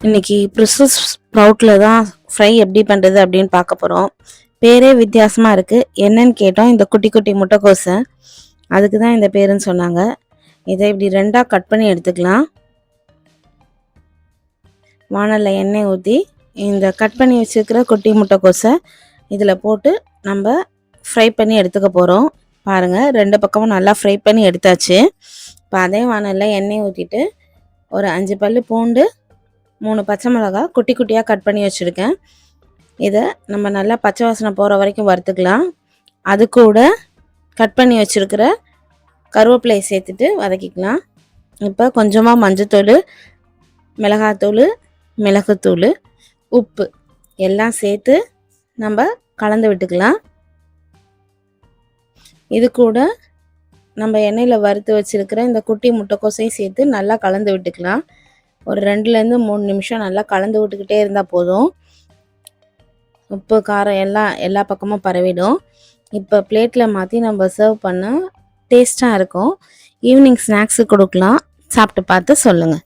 இன்னைக்கு ப்ரிசஸ் ஸ்ப்ரவுட்ல தான் ஃப்ரை எப்படி பண்ணுறது அப்படின்னு பார்க்க போகிறோம். பேரே வித்தியாசமாக இருக்குது. என்னன்னு கேட்டோம், இந்த குட்டி குட்டி முட்டைக்கோஸை, அதுக்கு தான் இந்த பேருன்னு சொன்னாங்க. இதை இப்படி ரெண்டாக கட் பண்ணி எடுத்துக்கலாம். வானலில் எண்ணெய் ஊற்றி இந்த கட் பண்ணி வச்சுருக்கிற குட்டி முட்டைக்கோஸை இதில் போட்டு நம்ம ஃப்ரை பண்ணி எடுத்துக்க போகிறோம். பாருங்கள், ரெண்டு பக்கமும் நல்லா ஃப்ரை பண்ணி எடுத்தாச்சு. இப்போ அதே வானலில் எண்ணெய் ஊற்றிட்டு ஒரு 5 பல் பூண்டு, 3 பச்சை மிளகா குட்டி குட்டியாக கட் பண்ணி வச்சுருக்கேன். இதை நம்ம நல்லா பச்சை வாசனை போகிற வரைக்கும் வறுத்துக்கலாம். அது கூட கட் பண்ணி வச்சுருக்கிற கருவேப்பிலையை சேர்த்துட்டு வதக்கிக்கலாம். இப்போ கொஞ்சமாக மஞ்சத்தூள், மிளகாத்தூள், மிளகுத்தூள், உப்பு எல்லாம் சேர்த்து நம்ம கலந்து விட்டுக்கலாம். இது கூட நம்ம எண்ணெயில் வறுத்து வச்சுருக்கிற இந்த குட்டி முட்டைக்கோசையும் சேர்த்து நல்லா கலந்து விட்டுக்கலாம். ஒரு 2லேருந்து 3 நிமிஷம் நல்லா கலந்து விட்டுக்கிட்டே இருந்தால் போதும். உப்பு காரம் எல்லா பக்கமும் பரவிடும். இப்போ பிளேட்டில் மாற்றி நம்ம சர்வ் பண்ண டேஸ்ட்டாக இருக்கும். ஈவினிங் ஸ்நாக்ஸு கொடுக்கலாம். சாப்பிட்டு பார்த்து சொல்லுங்கள்.